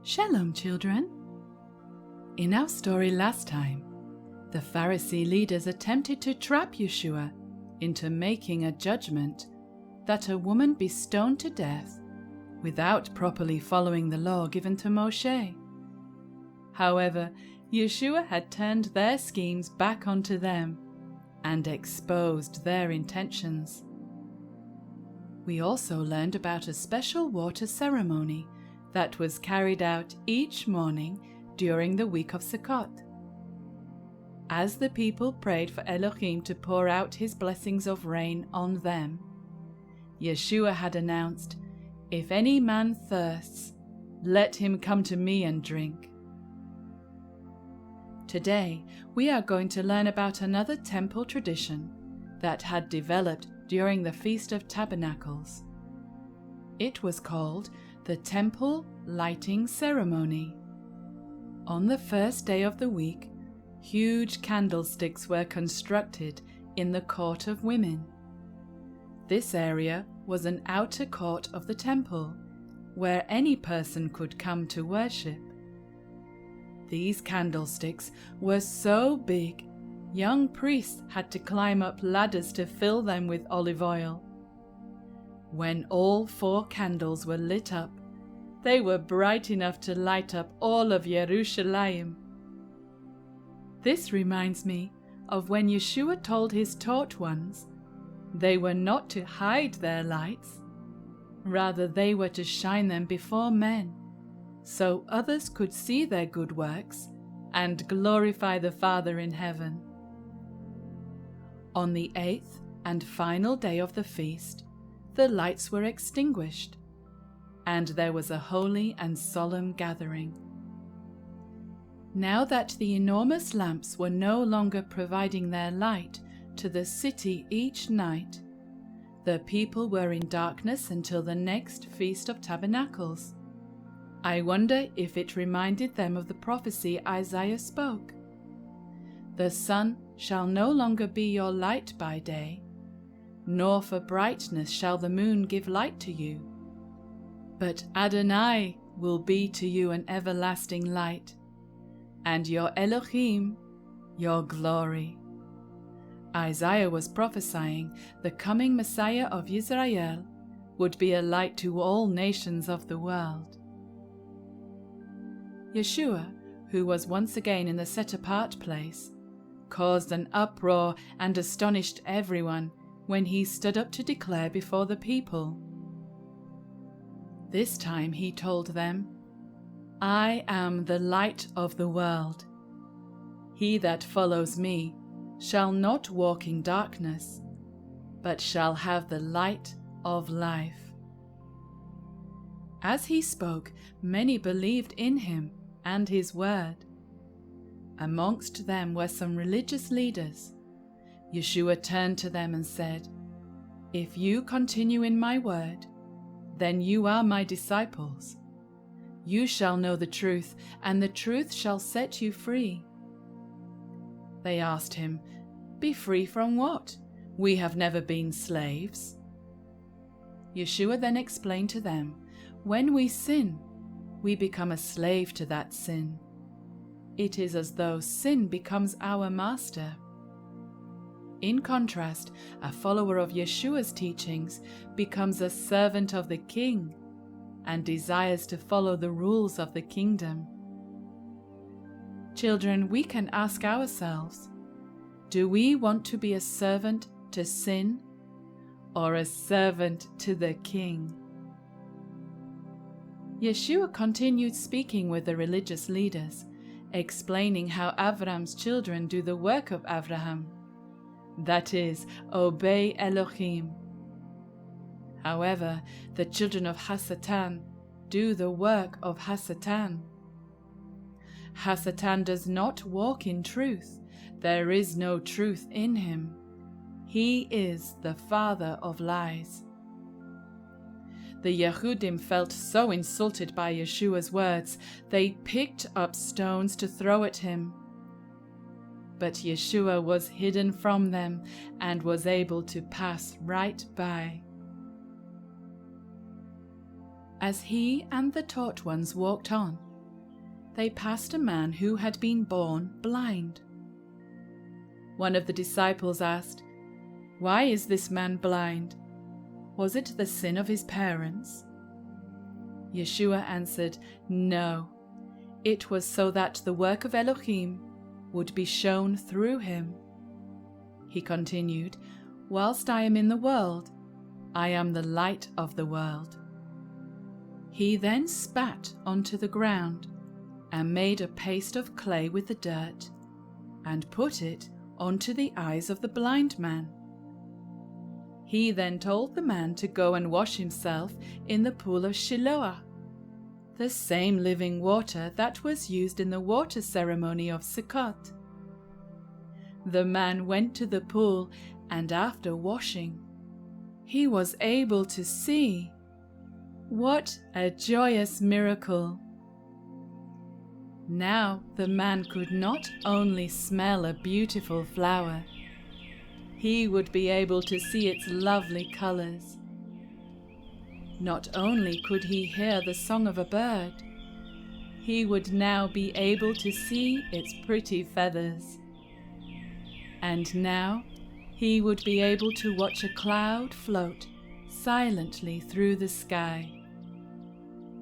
Shalom, children. In our story last time, the Pharisee leaders attempted to trap Yeshua into making a judgment that a woman be stoned to death without properly following the law given to Moshe. However, Yeshua had turned their schemes back onto them and exposed their intentions. We also learned about a special water ceremony that was carried out each morning during the week of Sukkot. As the people prayed for Elohim to pour out his blessings of rain on them, Yeshua had announced, "If any man thirsts, let him come to me and drink." Today, we are going to learn about another temple tradition that had developed during the Feast of Tabernacles. It was called the Temple Lighting Ceremony. On the first day of the week, huge candlesticks were constructed in the Court of Women. This area was an outer court of the temple, where any person could come to worship. These candlesticks were so big, young priests had to climb up ladders to fill them with olive oil. When all 4 candles were lit up, they were bright enough to light up all of Yerushalayim. This reminds me of when Yeshua told his taught ones they were not to hide their lights, rather they were to shine them before men, so others could see their good works and glorify the Father in heaven. On the 8th and final day of the feast, the lights were extinguished, and there was a holy and solemn gathering. Now that the enormous lamps were no longer providing their light to the city each night, the people were in darkness until the next Feast of Tabernacles. I wonder if it reminded them of the prophecy Isaiah spoke. "The sun shall no longer be your light by day, nor for brightness shall the moon give light to you. But Adonai will be to you an everlasting light, and your Elohim your glory." Isaiah was prophesying the coming Messiah of Israel would be a light to all nations of the world. Yeshua, who was once again in the set-apart place, caused an uproar and astonished everyone when he stood up to declare before the people. This time he told them, "I am the light of the world. He that follows me shall not walk in darkness, but shall have the light of life." As he spoke, many believed in him and his word. Amongst them were some religious leaders. Yeshua turned to them and said, "If you continue in my word, then you are my disciples. You shall know the truth, and the truth shall set you free." They asked him, "Be free from what? We have never been slaves." Yeshua then explained to them, when we sin, we become a slave to that sin. It is as though sin becomes our master. In contrast, a follower of Yeshua's teachings becomes a servant of the King and desires to follow the rules of the kingdom. Children, we can ask ourselves, do we want to be a servant to sin or a servant to the King? Yeshua continued speaking with the religious leaders, explaining how Avram's children do the work of Avraham, that is, obey Elohim. However, the children of Hasatan do the work of Hasatan. Hasatan does not walk in truth. There is no truth in him. He is the father of lies. The Yehudim felt so insulted by Yeshua's words, they picked up stones to throw at him. But Yeshua was hidden from them and was able to pass right by. As he and the taught ones walked on, they passed a man who had been born blind. One of the disciples asked, "Why is this man blind? Was it the sin of his parents?" Yeshua answered, "No, it was so that the work of Elohim would be shown through him." He continued, "Whilst I am in the world, I am the light of the world." He then spat onto the ground and made a paste of clay with the dirt and put it onto the eyes of the blind man. He then told the man to go and wash himself in the pool of Shiloah, the same living water that was used in the water ceremony of Sukkot. The man went to the pool, and after washing, he was able to see. What a joyous miracle! Now the man could not only smell a beautiful flower, he would be able to see its lovely colors. Not only could he hear the song of a bird, he would now be able to see its pretty feathers. And now he would be able to watch a cloud float silently through the sky.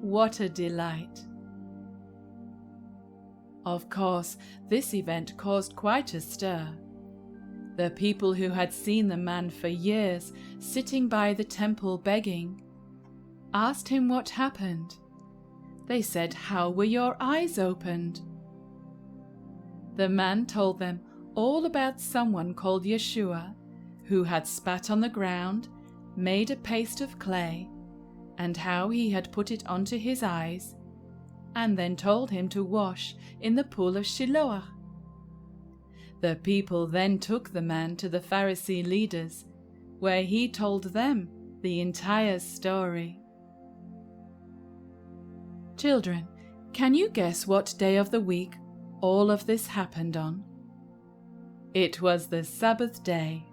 What a delight! Of course, this event caused quite a stir. The people who had seen the man for years sitting by the temple begging asked him what happened. They said, "How were your eyes opened?" The man told them all about someone called Yeshua who had spat on the ground, made a paste of clay, and how he had put it onto his eyes, and then told him to wash in the pool of Shiloah. The people then took the man to the Pharisee leaders, where he told them the entire story. Children, can you guess what day of the week all of this happened on? It was the Sabbath day.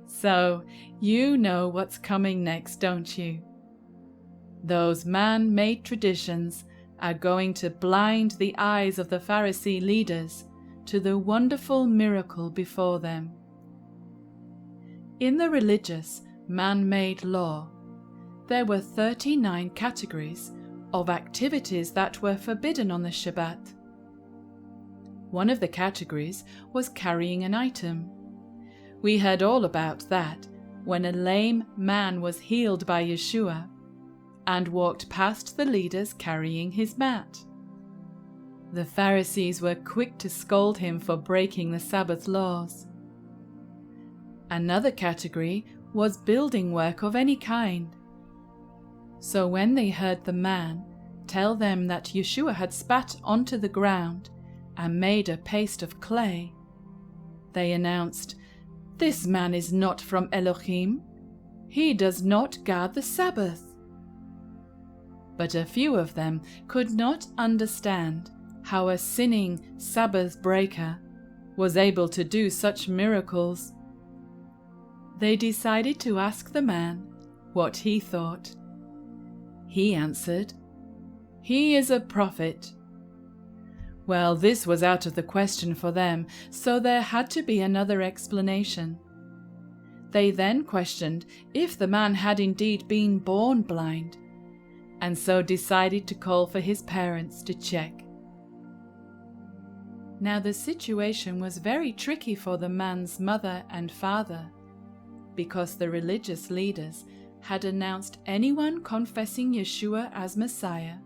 So, you know what's coming next, don't you? Those man-made traditions are going to blind the eyes of the Pharisee leaders to the wonderful miracle before them. In the religious, man-made law, there were 39 categories of activities that were forbidden on the Shabbat. One of the categories was carrying an item. We heard all about that when a lame man was healed by Yeshua and walked past the leaders carrying his mat. The Pharisees were quick to scold him for breaking the Sabbath laws. Another category was building work of any kind. So when they heard the man tell them that Yeshua had spat onto the ground and made a paste of clay, they announced, "This man is not from Elohim. He does not guard the Sabbath." But a few of them could not understand how a sinning Sabbath breaker was able to do such miracles. They decided to ask the man what he thought. He answered, "He is a prophet." Well, this was out of the question for them, so there had to be another explanation. They then questioned if the man had indeed been born blind, and so decided to call for his parents to check. Now the situation was very tricky for the man's mother and father, because the religious leaders had announced anyone confessing Yeshua as Messiah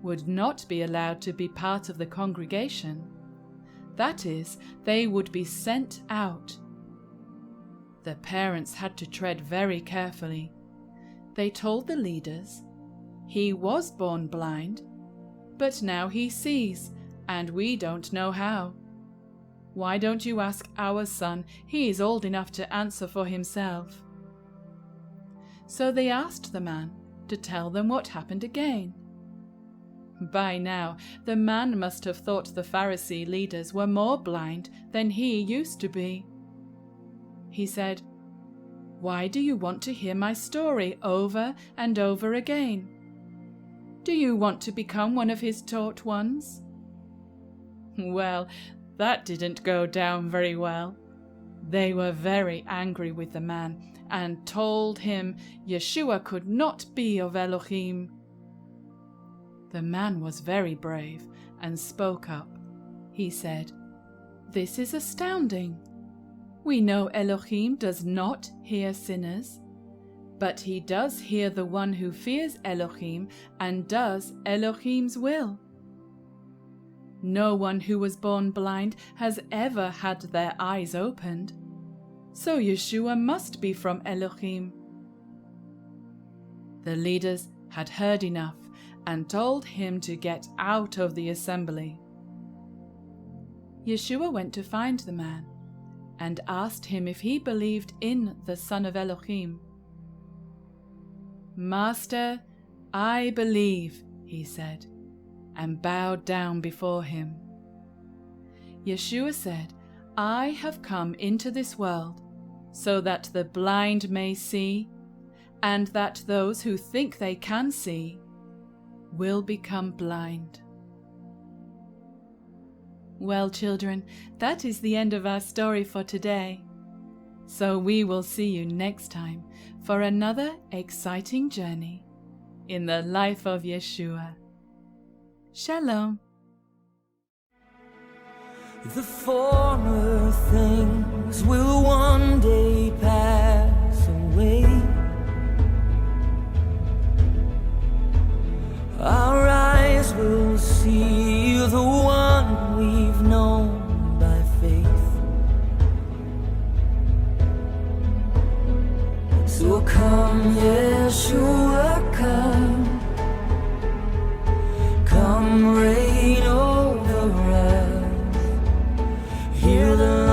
would not be allowed to be part of the congregation. That is, they would be sent out. The parents had to tread very carefully. They told the leaders, "He was born blind, but now he sees, and we don't know how. Why don't you ask our son? He is old enough to answer for himself." So they asked the man to tell them what happened again. By now, the man must have thought the Pharisee leaders were more blind than he used to be. He said, "Why do you want to hear my story over and over again?" Do you want to become one of his taught ones?" Well, that didn't go down very well. They were very angry with the man and told him Yeshua could not be of Elohim. The man was very brave and spoke up. He said, "This is astounding. We know Elohim does not hear sinners, but he does hear the one who fears Elohim and does Elohim's will. No one who was born blind has ever had their eyes opened, so Yeshua must be from Elohim." The leaders had heard enough and told him to get out of the assembly. Yeshua went to find the man and asked him if he believed in the Son of Elohim. "Master, I believe," he said, and bowed down before him. Yeshua said, "I have come into this world so that the blind may see, and that those who think they can see will become blind." Well, children, that is the end of our story for today. So we will see you next time for another exciting journey in the life of Yeshua. Shalom. The former things will one day pass away. Our eyes will see the one we've known by faith. So come, Yeshua, come. Come, reign over us. Hear the